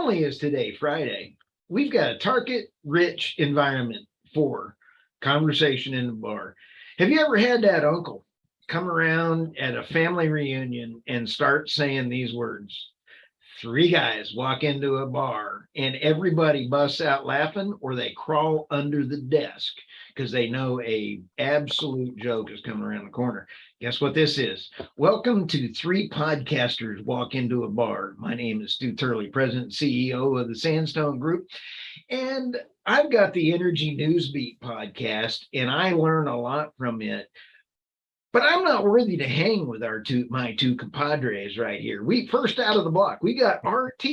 only is today Friday, we've got a target-rich environment for conversation in the bar. Have you ever had that uncle come around at a family reunion and start saying these words? Three guys walk into a bar and everybody busts out laughing, or they crawl under the desk because they know a absolute joke is coming around the corner. Guess what this is? Welcome to Three Podcasters Walk Into a Bar. My name is Stu Turley, President and CEO of the Sandstone Group. And I've got the Energy Newsbeat podcast, and I learn a lot from it. But I'm not worthy to hang with my two compadres right here. We first out of the block, we got RT.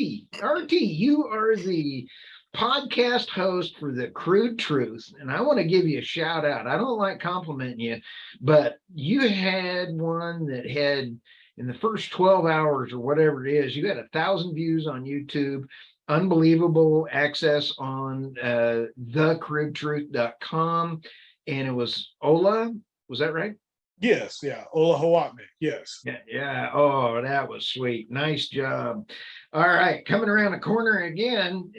RT, you are the podcast host for The Crude Truth, and I want to give you a shout out. I don't like complimenting you, but you had one that had, in the first 12 hours or whatever it is, you had 1,000 views on YouTube, unbelievable access on thecrudetruth.com, and it was Ola, was that right? Yes, yeah. Ola Hawatme, yes. Yeah. Oh, that was sweet. Nice job. All right, coming around the corner again,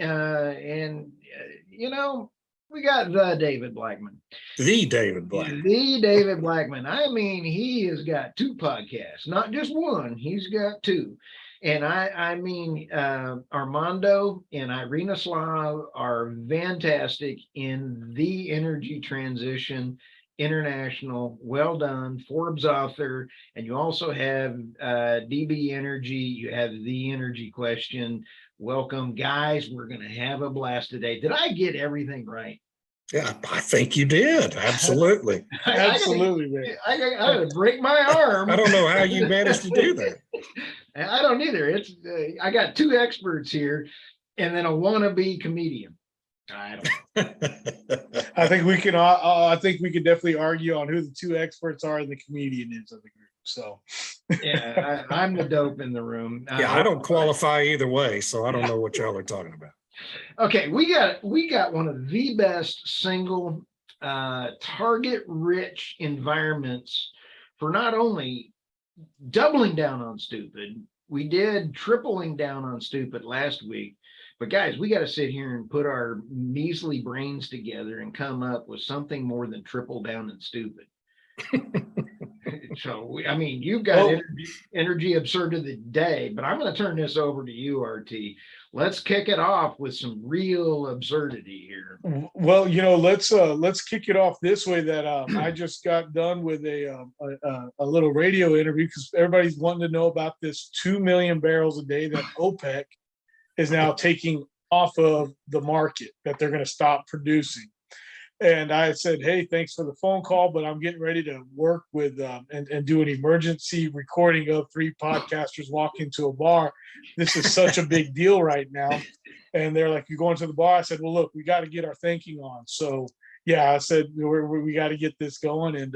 we got the David Blackman. The David Blackman. The David Blackman. I mean, he has got two podcasts, not just one. He's got two. And I mean, Armando and Irina Slav are fantastic in the energy transition. International, well done, Forbes author, and you also have DB Energy, you have the Energy Question. Welcome, guys. We're going to have a blast today. Did I get everything right? Yeah, I think you did. Absolutely. Absolutely, man. I got to break my arm. I don't know how you managed to do that. I don't either. It's I got two experts here and then a wannabe comedian. I think we can. I think we can definitely argue on who the two experts are and the comedian is of the group. So, yeah, I'm the dope in the room. Yeah, I don't qualify either way, so I don't know what y'all are talking about. Okay, we got one of the best single target-rich environments for not only doubling down on stupid. We did tripling down on stupid last week. But guys, we got to sit here and put our measly brains together and come up with something more than triple down and stupid. So, you've got energy absurd of the day, but I'm going to turn this over to you, RT. Let's kick it off with some real absurdity here. Well, let's kick it off this way. That I just got done with a little radio interview because everybody's wanting to know about this 2 million barrels a day that OPEC is now taking off of the market, that they're going to stop producing. And I said, hey, thanks for the phone call, but I'm getting ready to work with and do an emergency recording of Three Podcasters Walk Into a Bar. This is such a big deal right now. And they're like, you're going to the bar? I said, well, look, we got to get our thinking on. So, yeah, I said, we got to get this going. And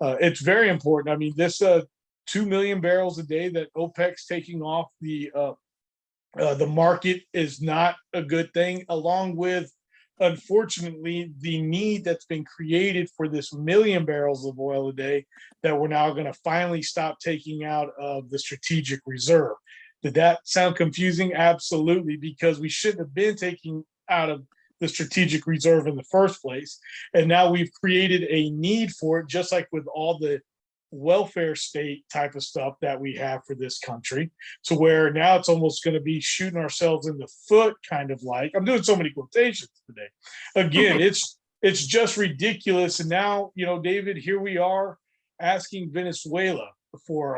it's very important. I mean, this 2 million barrels a day that OPEC's taking off the market is not a good thing, along with, unfortunately, the need that's been created for this 1 million barrels of oil a day that we're now going to finally stop taking out of the strategic reserve. Did that sound confusing? Absolutely, because we shouldn't have been taking out of the strategic reserve in the first place. And now we've created a need for it, just like with all the welfare state type of stuff that we have for this country, to where now it's almost going to be shooting ourselves in the foot, kind of like. I'm doing so many quotations today. Again, it's just ridiculous. And now, David, here we are asking Venezuela for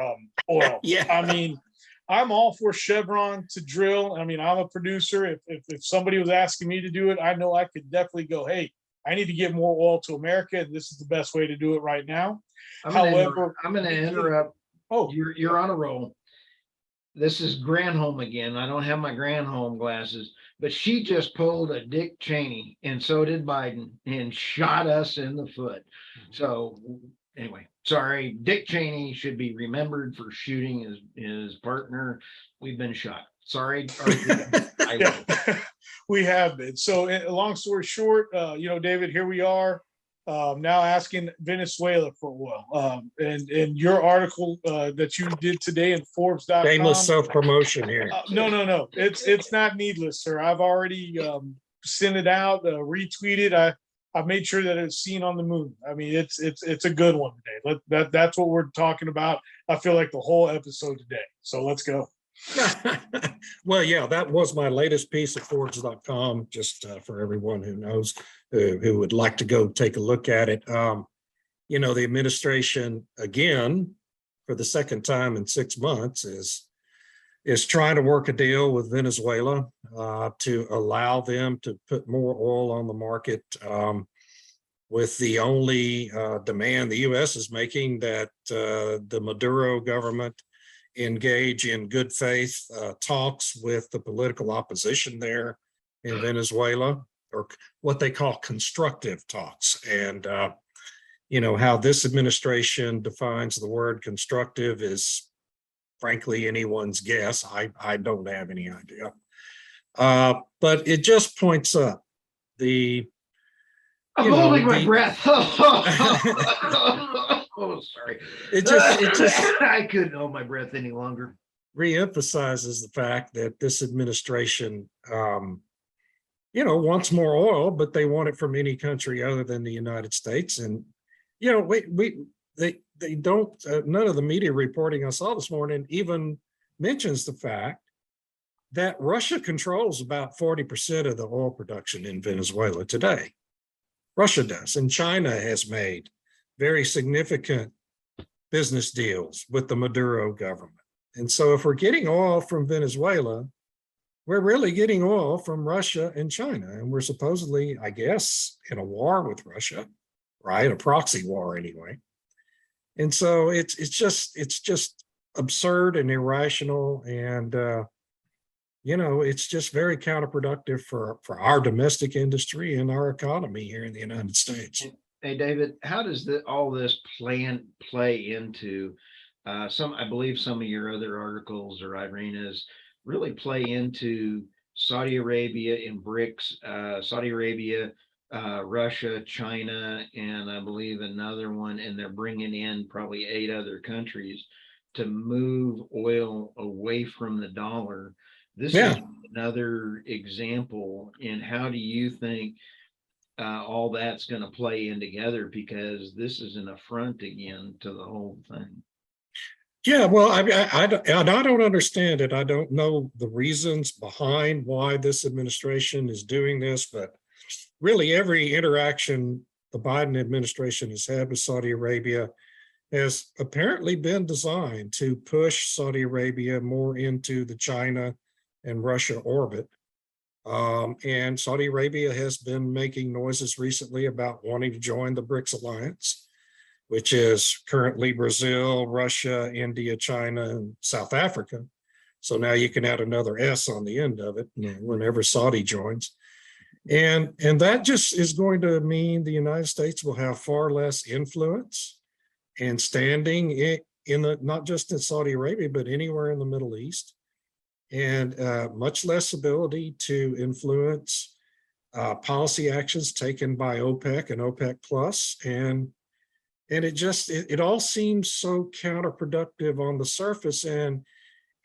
oil. Yeah. I mean, I'm all for Chevron to drill. I mean, I'm a producer. If somebody was asking me to do it, I know I could definitely go, hey, I need to get more oil to America, and this is the best way to do it right now. However, I'm going to interrupt. Oh, you're on a roll. This is Granholm again. I don't have my Granholm glasses, but she just pulled a Dick Cheney, and so did Biden, and shot us in the foot. So anyway, sorry, Dick Cheney should be remembered for shooting his partner. We've been shot. Sorry. We have been. So long story short, David, here we are. now asking Venezuela for oil. And your article that you did today in Forbes.com. Shameless self-promotion here. No. It's not needless, sir. I've already sent it out, retweeted. I made sure that it's seen on the moon. I mean, it's a good one today. That's what we're talking about. I feel like the whole episode today. So let's go. Well, yeah, that was my latest piece at Forbes.com, just for everyone who knows, who would like to go take a look at it. The administration, again, for the second time in 6 months, is trying to work a deal with Venezuela to allow them to put more oil on the market, with the only demand the U.S. is making that the Maduro government engage in good faith talks with the political opposition there in Venezuela, or what they call constructive talks. And how this administration defines the word constructive is frankly anyone's guess. I don't have any idea. But it just points up the I'm holding my breath. Oh, sorry. It just I couldn't hold my breath any longer. Reemphasizes the fact that this administration, wants more oil, but they want it from any country other than the United States. And, they don't, none of the media reporting I saw this morning even mentions the fact that Russia controls about 40% of the oil production in Venezuela today. Russia does, and China has made very significant business deals with the Maduro government. And so if we're getting oil from Venezuela, we're really getting oil from Russia and China. And we're supposedly, I guess, in a war with Russia, right? A proxy war anyway. And so it's just absurd and irrational. And, it's just very counterproductive for our domestic industry and our economy here in the United States. Hey, David, how does all this play into I believe some of your other articles or Irina's really play into Saudi Arabia and BRICS, Saudi Arabia, Russia, China, and I believe another one, and they're bringing in probably 8 other countries to move oil away from the dollar. This is another example. And how do you think all that's going to play in together? Because this is an affront again to the whole thing. Yeah, well, I don't understand it. I don't know the reasons behind why this administration is doing this, but really every interaction the Biden administration has had with Saudi Arabia has apparently been designed to push Saudi Arabia more into the China and Russia orbit. And Saudi Arabia has been making noises recently about wanting to join the BRICS alliance, which is currently Brazil, Russia, India, China, and South Africa. So now you can add another S on the end of it whenever Saudi joins. And that just is going to mean the United States will have far less influence and standing in not just in Saudi Arabia, but anywhere in the Middle East, and much less ability to influence policy actions taken by OPEC and OPEC plus. And it all seems so counterproductive on the surface, and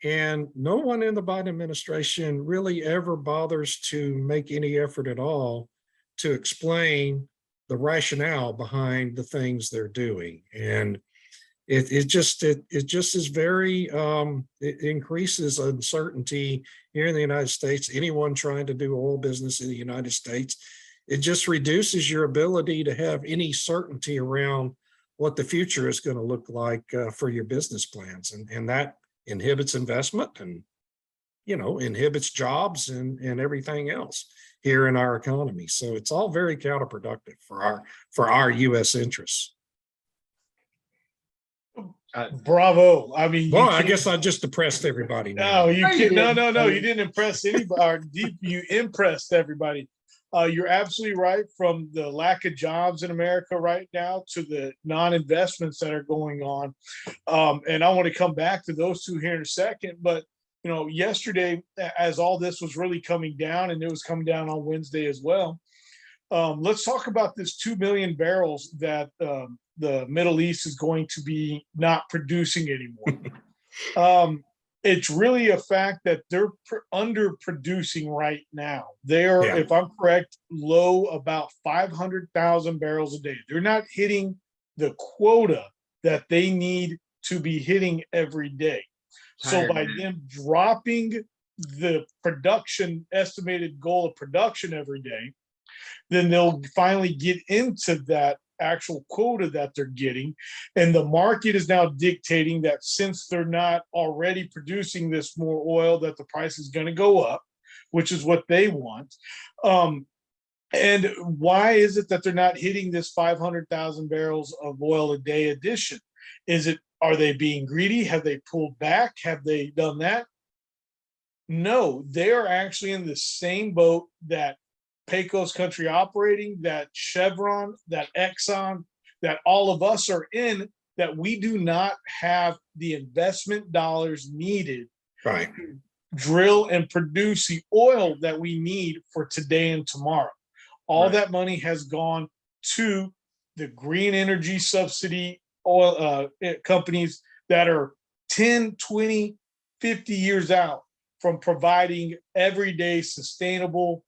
no one in the Biden administration really ever bothers to make any effort at all to explain the rationale behind the things they're doing. And it just is very, it increases uncertainty here in the United States. Anyone trying to do oil business in the United States, it just reduces your ability to have any certainty around what the future is going to look like for your business plans. And that inhibits investment and, inhibits jobs and everything else here in our economy. So it's all very counterproductive for our U.S. interests. Bravo. I mean, well, I guess I just depressed everybody now. No, you didn't impress anybody. You impressed everybody. You're absolutely right. From the lack of jobs in America right now to the non-investments that are going on. And I want to come back to those two here in a second. But, yesterday, as all this was really coming down, and it was coming down on Wednesday as well, Let's talk about this 2 million barrels that the Middle East is going to be not producing anymore. It's really a fact that they're underproducing right now. They're, Yeah. if I'm correct, low about 500,000 barrels a day. They're not hitting the quota that they need to be hitting every day. So Higher by than them dropping the production estimated goal of production every day, then they'll finally get into that actual quota that they're getting. And the market is now dictating that since they're not already producing this more oil, that the price is going to go up, which is what they want. And why is it that they're not hitting this 500,000 barrels of oil a day addition? Are they being greedy? Have they pulled back? Have they done that? No, they are actually in the same boat that Pecos Country Operating, that Chevron, that Exxon, that all of us are in, that we do not have the investment dollars needed Right. to drill and produce the oil that we need for today and tomorrow. All Right. that money has gone to the green energy subsidy oil companies that are 10, 20, 50 years out from providing everyday sustainable,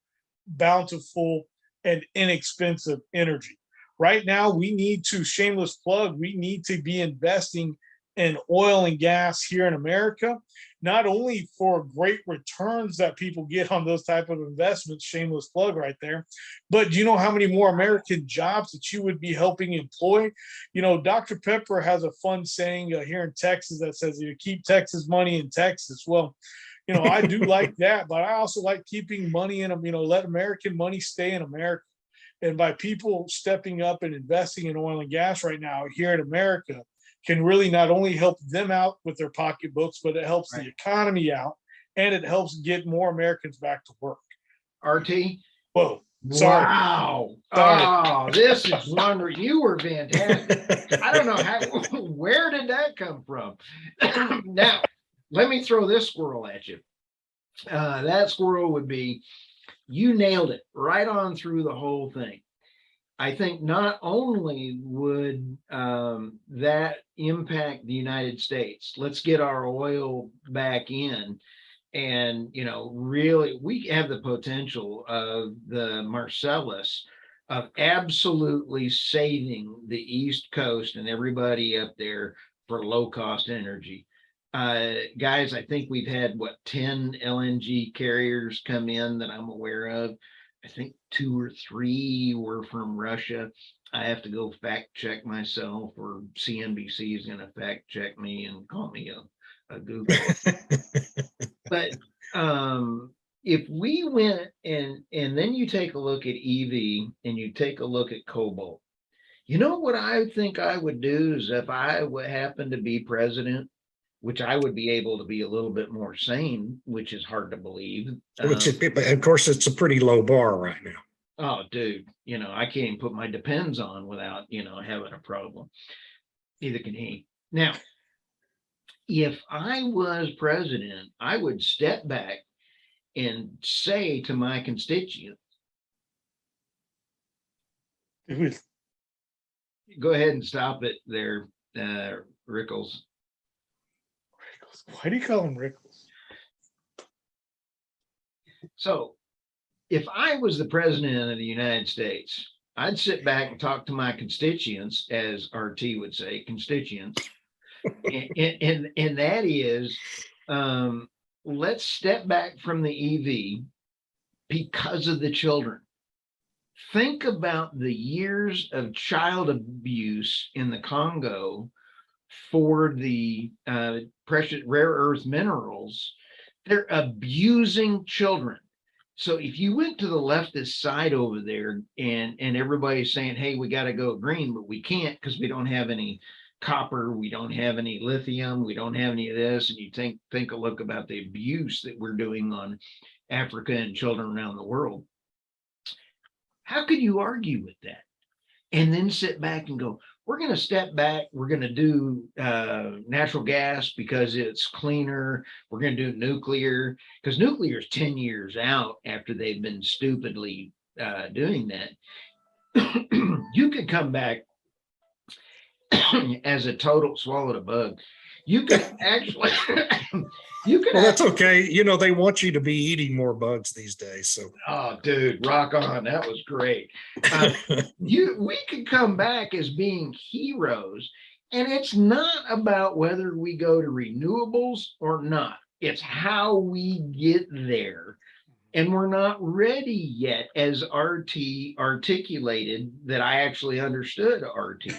bountiful, and inexpensive energy. Right now, we need to, shameless plug, we need to be investing in oil and gas here in America, not only for great returns that people get on those type of investments, shameless plug right there, but you know how many more American jobs that you would be helping employ? You know, Dr. Pepper has a fun saying here in Texas that says, you keep Texas money in Texas. Well, you know, I do like that, but I also like keeping money in them, you know, let American money stay in America. And by people stepping up and investing in oil and gas right now here in America can really not only help them out with their pocketbooks, but it helps the economy out and it helps get more Americans back to work. RT. Whoa. Sorry. Wow. Sorry. Oh, this is wonderful. You were fantastic. I don't know how, where did that come from? Now, let me throw this squirrel at you. That squirrel would be, you nailed it right on through the whole thing. I think not only would that impact the United States, let's get our oil back in. And, you know, really, we have the potential of the Marcellus of absolutely saving the East Coast and everybody up there for low cost energy. Guys, I think we've had 10 LNG carriers come in that I'm aware of. I think 2 or 3 were from Russia. I have to go fact check myself, or CNBC is going to fact check me and call me a Google. But if we went and then you take a look at EV and you take a look at cobalt, you know what I think I would do is, if I would happen to be president, which I would be able to be a little bit more sane, which is hard to believe. Of course, it's a pretty low bar right now. Oh, dude, you know, I can't even put my Depends on without, you know, having a problem. Neither can he. Now, if I was president, I would step back and say to my constituents, go ahead and stop it there, Rickles. Why do you call him Rickles? So if I was the president of the United States, I'd sit back and talk to my constituents, as RT would say, constituents. and that is, let's step back from the EV because of the children. Think about the years of child abuse in the Congo for the precious rare earth minerals. They're abusing children. So if you went to the leftist side over there and everybody's saying, hey, we got to go green, but we can't because we don't have any copper, we don't have any lithium, we don't have any of this, and you think a look about the abuse that we're doing on Africa and children around the world. How could you argue with that? And then sit back and go, we're going to step back. We're going to do natural gas because it's cleaner. We're going to do nuclear because nuclear is 10 years out after they've been stupidly doing that, you could come back as a total swallowed a bug. You could actually, you could Well, that's actually, okay. You know, they want you to be eating more bugs these days. So oh, dude, rock on. That was great. We could come back as being heroes. And it's not about whether we go to renewables or not. It's how we get there. And we're not ready yet, as RT articulated, that I actually understood RT.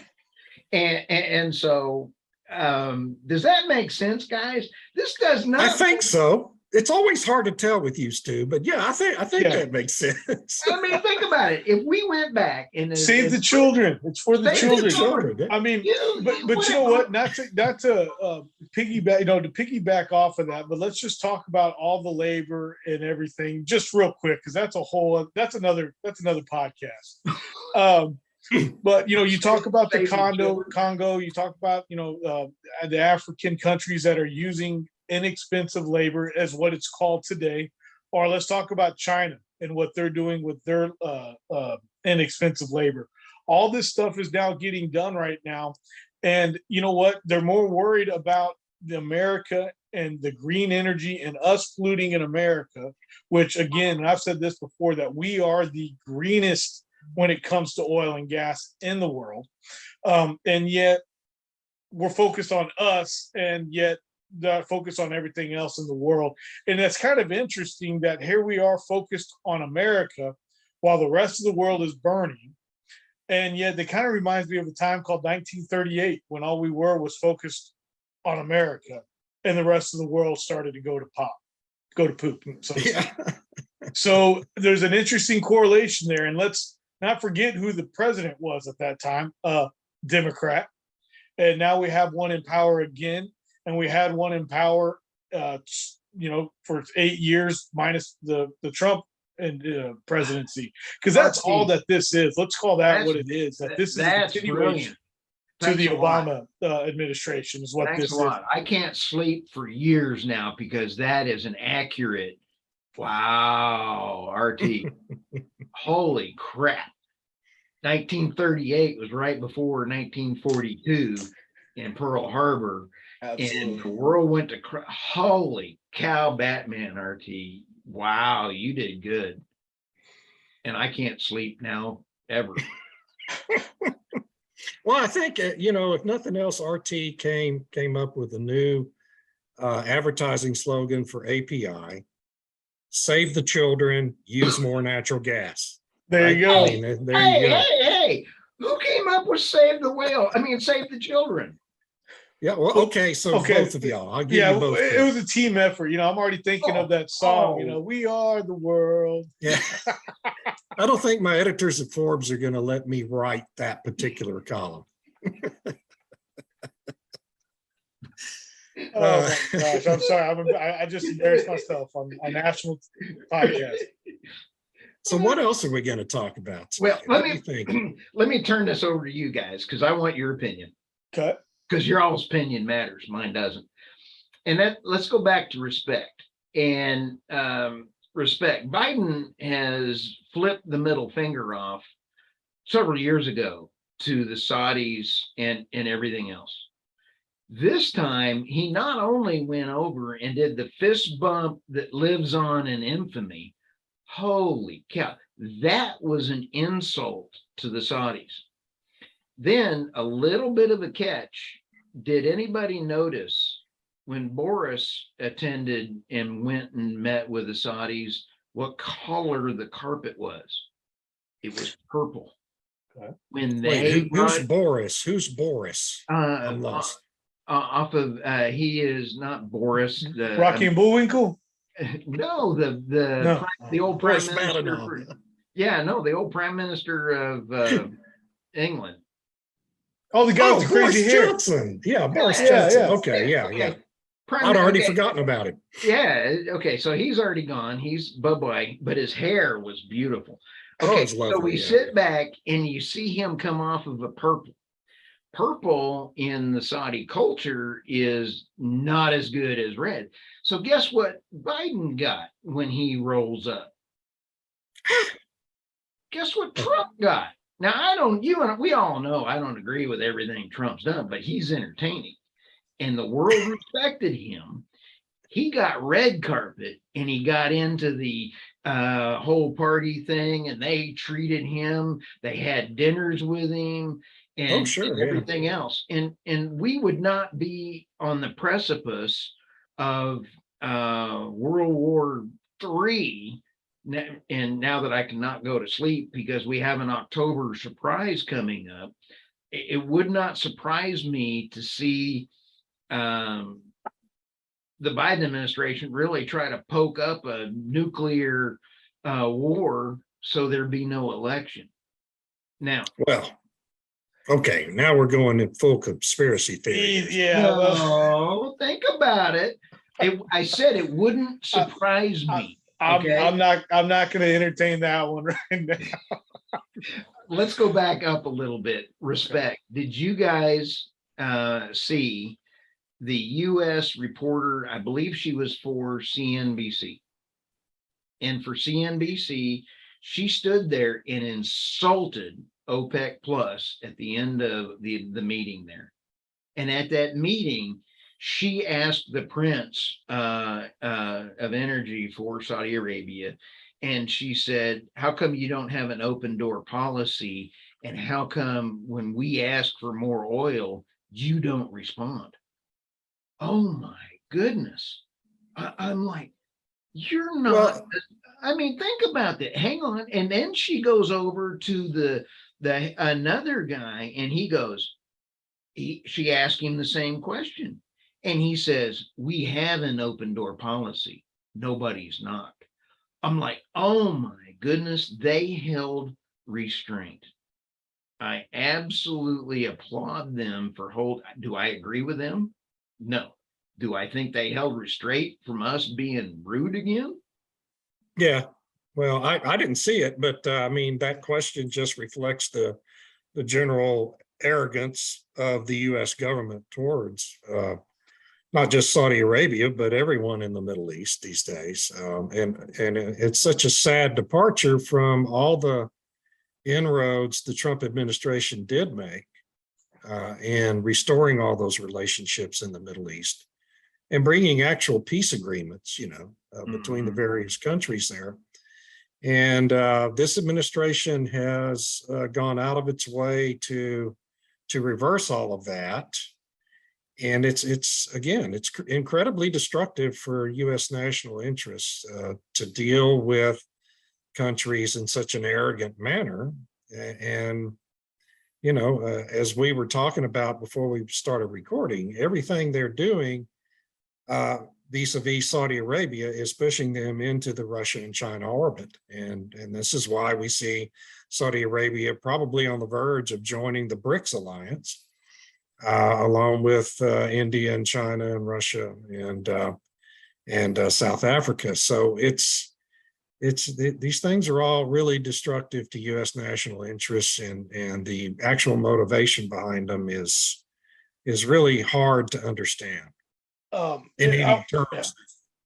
And so does that make sense, guys? This does I not. think so. It's always hard to tell with you, Stu, but yeah, I think Yeah. that makes sense. I mean, think about it. If we went back and Save the children. It's for the Save the children. children. I mean, You but you know what? Not to piggyback, to piggyback off of that. But let's just talk about all the labor and everything, just real quick, because that's another podcast. But you talk about the Congo. You talk about the African countries that are using inexpensive labor as what it's called today, or let's talk about China and what they're doing with their inexpensive labor. All this stuff is now getting done right now, and you know what? They're more worried about the America and the green energy and us polluting in America, which again, and I've said this before, that we are the greenest when it comes to oil and gas in the world, and yet we're focused on us, and yet the focus on everything else in the world. And that's kind of interesting that here we are focused on America while the rest of the world is burning. And yet it kind of reminds me of a time called 1938 when all we were was focused on America and the rest of the world started to go to poop. So there's an interesting correlation there. And let's not forget who the president was at that time, Democrat. And now we have one in power again. And we had one in power, for 8 years minus the Trump and presidency, because that's all that this is. Let's call that what it is. That this is a continuation to the Obama administration is what this is. I can't sleep for years now because that is an accurate. Wow, RT. Holy crap. 1938 was right before 1942 in Pearl Harbor. Absolutely. And the world went to holy cow, Batman, RT. Wow, you did good. And I can't sleep now ever. Well, I think if nothing else, RT came up with a new advertising slogan for API: save the children, use more natural gas. There you go. Hey, who came up with save the children? Yeah, well, okay, so both of y'all. I'll give you both. It was a team effort. I'm already thinking of that song, we are the world. Yeah. I don't think my editors at Forbes are going to let me write that particular column. Oh my gosh, I'm sorry. I just embarrassed myself on a national podcast. So what else are we going to talk about today? Well, let me turn this over to you guys because I want your opinion. Okay. Because your all's opinion matters, mine doesn't. And let's go back to respect. And respect. Biden has flipped the middle finger off several years ago to the Saudis and everything else. This time, he not only went over and did the fist bump that lives on in infamy. Holy cow, that was an insult to the Saudis. Then a little bit of a catch. Did anybody notice when Boris attended and went and met with the Saudis, what color the carpet was? It was purple. Okay. Who's Boris? Who's Boris? I'm lost. Off of he is not Boris. Rocky and Bullwinkle. No, the old prime minister. The old prime minister of England. Oh, the guy with the crazy hair. Johnson. Yeah, Boris Johnson. Yeah. Okay, yeah. I'd already forgotten about him. Yeah. Okay, so he's already gone. He's bye-bye, but his hair was beautiful. Okay, so we sit back and you see him come off of a purple. Purple in the Saudi culture is not as good as red. So guess what Biden got when he rolls up? Guess what Trump got? Now, I don't, you and we all know I don't agree with everything Trump's done, but he's entertaining and the world respected him. He got red carpet and he got into the whole party thing and they treated him. They had dinners with him Oh, and sure, yeah. everything else. And we would not be on the precipice of World War III. And now that I cannot go to sleep because we have an October surprise coming up, it would not surprise me to see the Biden administration really try to poke up a nuclear war so there'd be no election. Now, Well, okay, now we're going in full conspiracy theory. Yeah. no, think about it. I said it wouldn't surprise me. Okay? I'm not going to entertain that one right now. Let's go back up a little bit. Respect. Did you guys see the U.S. reporter? I believe she was for CNBC. And for CNBC, she stood there and insulted OPEC Plus at the end of the meeting there. And at that meeting, she asked the Prince of Energy for Saudi Arabia, and she said, how come you don't have an open door policy? And how come when we ask for more oil, you don't respond? Oh my goodness. I'm like, you're not, Well, I mean, think about that. Hang on. And then she goes over to the another guy and he goes, she asked him the same question. And he says, we have an open door policy. Nobody's not. I'm like, oh my goodness, they held restraint. I absolutely applaud them for do I agree with them? No. Do I think they held restraint from us being rude again? yeah, well, I didn't see it, but I mean, that question just reflects the general arrogance of the US government towards not just Saudi Arabia, but everyone in the Middle East these days. And it's such a sad departure from all the inroads the Trump administration did make in restoring all those relationships in the Middle East and bringing actual peace agreements, between the various countries there. And this administration has gone out of its way to reverse all of that. And it's incredibly destructive for U.S. national interests to deal with countries in such an arrogant manner. And, as we were talking about before we started recording, everything they're doing vis-a-vis Saudi Arabia is pushing them into the Russia and China orbit. And this is why we see Saudi Arabia probably on the verge of joining the BRICS alliance, along with India and China and Russia and South Africa. So these things are all really destructive to U.S. national interests, and the actual motivation behind them is really hard to understand. In any terms,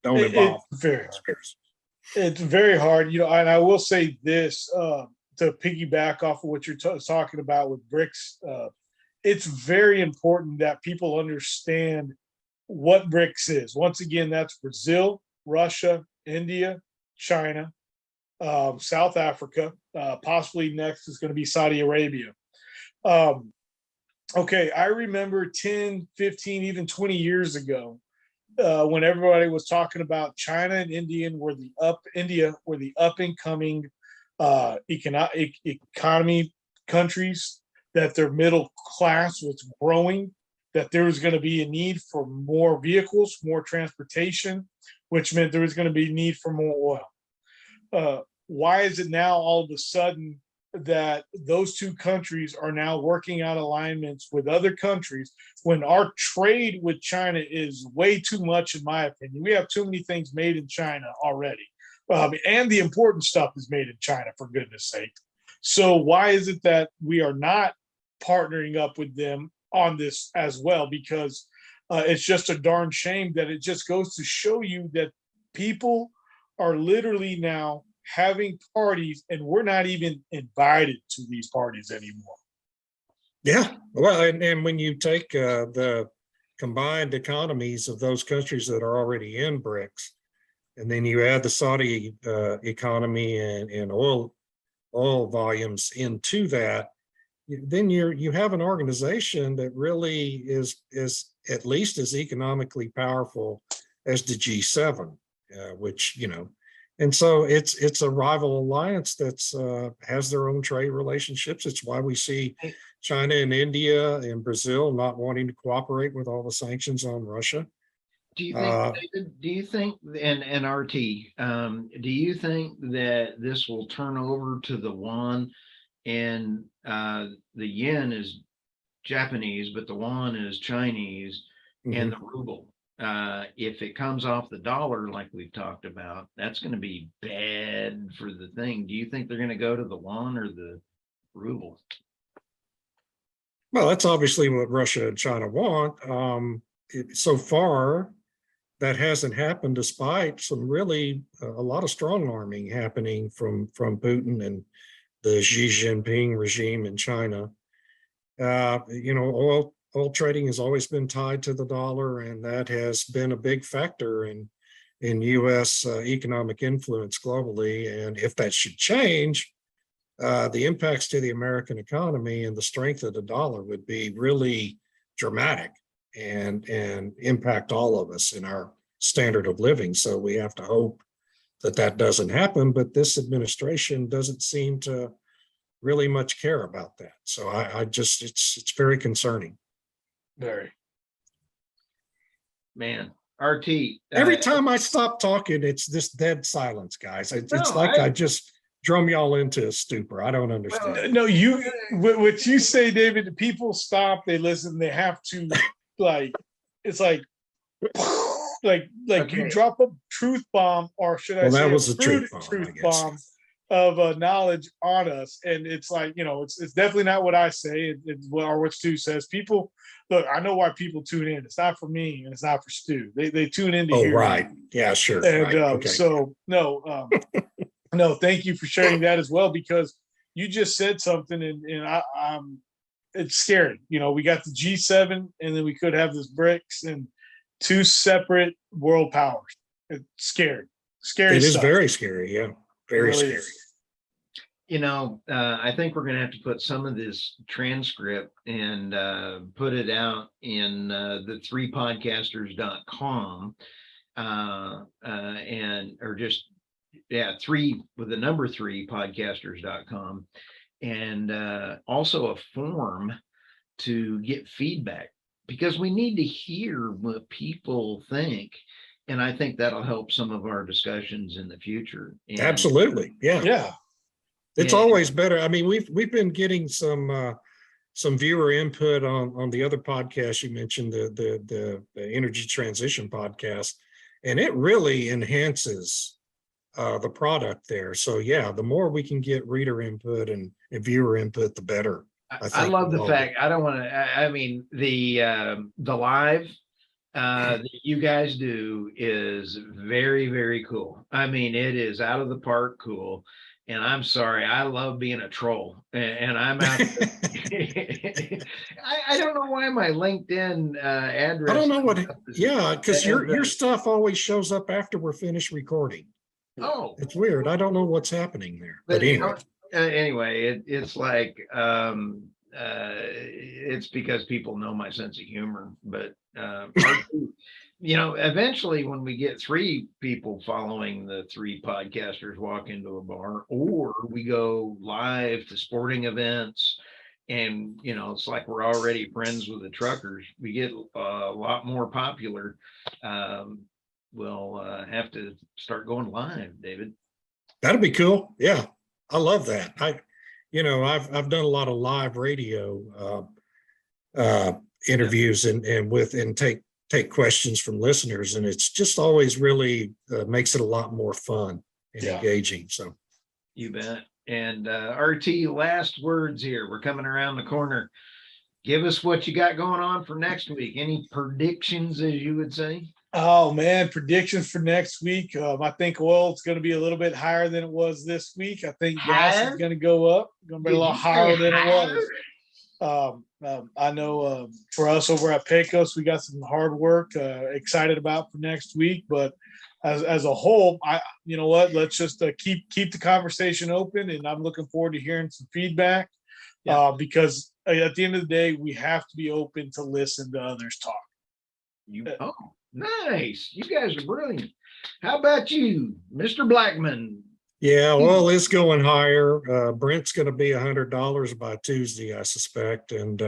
don't involve conspiracy. It's very hard, and I will say this to piggyback off of what you're talking about with BRICS. It's very important that people understand what BRICS is. Once again, that's Brazil, Russia, India, China, South Africa, possibly next is going to be Saudi Arabia. Okay, I remember 10, 15, even 20 years ago, when everybody was talking about China and India were the up and coming economy countries, that their middle class was growing, that there was going to be a need for more vehicles, more transportation, which meant there was going to be a need for more oil. Why is it now all of a sudden that those two countries are now working out alignments with other countries when our trade with China is way too much, in my opinion? We have too many things made in China already. And the important stuff is made in China, for goodness sake. So why is it that we are not partnering up with them on this as well? Because it's just a darn shame that it just goes to show you that people are literally now having parties, and we're not even invited to these parties anymore. Yeah, well, and when you take the combined economies of those countries that are already in BRICS, and then you add the Saudi economy and oil volumes into that, then you have an organization that really is at least as economically powerful as the G7, which and so it's a rival alliance that's has their own trade relationships. It's why we see China and India and Brazil not wanting to cooperate with all the sanctions on Russia. Do you think, David, do you think, and RT, do you think that this will turn over to the yuan, and the yen is Japanese, but the yuan is Chinese, and the ruble? If it comes off the dollar, like we've talked about, that's going to be bad for the thing. Do you think they're going to go to the yuan or the ruble? Well, that's obviously what Russia and China want. So far, that hasn't happened, despite some really a lot of strong arming happening from Putin and the Xi Jinping regime in China. Oil trading has always been tied to the dollar, and that has been a big factor in U.S. Economic influence globally. And if that should change, the impacts to the American economy and the strength of the dollar would be really dramatic and impact all of us in our standard of living. So we have to hope that doesn't happen. But this administration doesn't seem to really much care about that. So I just it's very concerning. Very. Man, RT. Every time I stop talking, it's this dead silence, guys. It's like I just drum y'all into a stupor. I don't understand. No, what you say, David, the people stop, they listen, they have to it's like Okay. you drop a truth bomb, or should I say that was a truth bomb of knowledge on us. And it's like, it's definitely not what I say, or what Stu says. People, look, I know why people tune in. It's not for me and it's not for Stu. They tune in to hear right. me. Yeah, sure. And right. Okay. so no, thank you for sharing that as well, because you just said something, and I'm it's scary. We got the G7, and then we could have this BRICS and two separate world powers. It's scary. Scary It is stuff. very scary. Yeah. Very It really scary. is. I think we're going to have to put some of this transcript and put it out in the 3podcasters.com three with the number 3podcasters.com, and also a form to get feedback, because we need to hear what people think. And I think that'll help some of our discussions in the future. And, Absolutely. Yeah. Yeah. It's always better. I mean, we've been getting some viewer input on the other podcast you mentioned, the energy transition podcast, and it really enhances the product there. So yeah, the more we can get reader input and viewer input, the better. I love the fact, I don't want to, I mean, the live that you guys do is very, very cool. I mean, it is out of the park cool. And I'm sorry, I love being a troll, and I'm out. I don't know why my LinkedIn address. I don't know what. Yeah, because your stuff always shows up after we're finished recording. Oh, it's weird. I don't know what's happening there. But anyway, it's like it's because people know my sense of humor. But eventually when we get 3 people following the 3 podcasters walk into a bar, or we go live to sporting events, and it's like we're already friends with the truckers, we get a lot more popular. We'll have to start going live, David. That'd be cool. Yeah, I love that. I've done a lot of live radio interviews and take questions from listeners, and it's just always really makes it a lot more fun and engaging. So you bet. And RT, last words here. We're coming around the corner. Give us what you got going on for next week. Any predictions, as you would say? Oh man, predictions for next week. I think oil is going to be a little bit higher than it was this week. I think gas is Higher? going to go up, going to be a Did lot you say higher than it higher? was. I know for us over at Pecos, we got some hard work. Excited about for next week, but as a whole, you know what? Let's just keep the conversation open, and I'm looking forward to hearing some feedback. Yeah. Because at the end of the day, we have to be open to listen to others talk. Oh, nice. You guys are brilliant. How about you, Mr. Blackman? Yeah, oil is going higher. Brent's going to be $100 by Tuesday, I suspect, and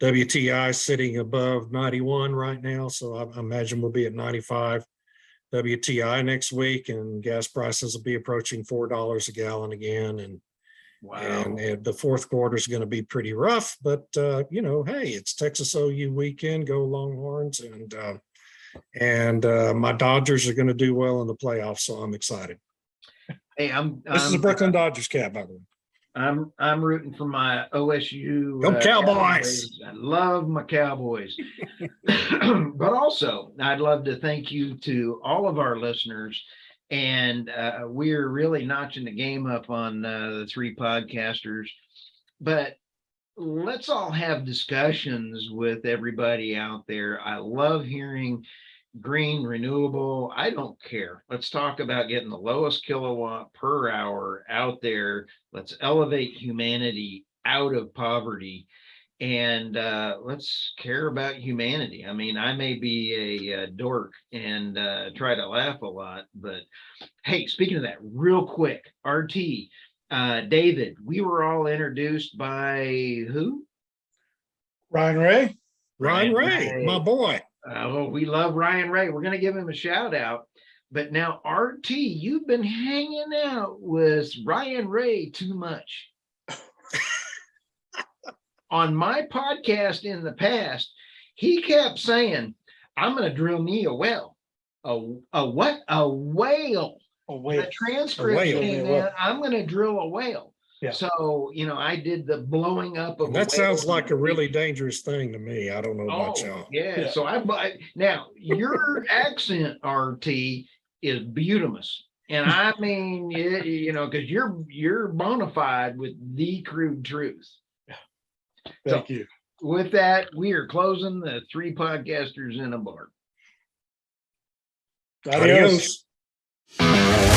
WTI sitting above 91 right now, so I imagine we'll be at 95 WTI next week, and gas prices will be approaching $4 a gallon again, and Wow. and the fourth quarter is going to be pretty rough, but you know, hey, it's Texas OU weekend, go Longhorns, and my Dodgers are going to do well in the playoffs, so I'm excited. Hey, This is a Brooklyn Dodgers cap, by the way. I'm rooting for my OSU. Go Cowboys! I love my Cowboys. But also, I'd love to thank you to all of our listeners. And we're really notching the game up on the three podcasters. But let's all have discussions with everybody out there. I love hearing green, renewable. I don't care. Let's talk about getting the lowest kilowatt per hour out there. Let's elevate humanity out of poverty. And let's care about humanity. I mean, I may be a dork and try to laugh a lot, but hey, speaking of that, real quick, RT, David, we were all introduced by who? Ryan Ray. Ryan Ray, my boy. Oh, we love Ryan Ray. We're going to give him a shout out. But now, RT, you've been hanging out with Ryan Ray too much. On my podcast in the past, he kept saying, I'm going to drill me a well. A what? A whale. A whale. The transcript came in, I'm going to drill a whale. Yeah. So, you know, I did the blowing up of That sounds like a really dangerous thing to me. I don't know about y'all. Yeah. So now your accent, RT, is beautiful. And I mean, you know, because you're bona fide with the crude truth. Thank you. With that, we are closing the three podcasters in a bar. Adios. Adios.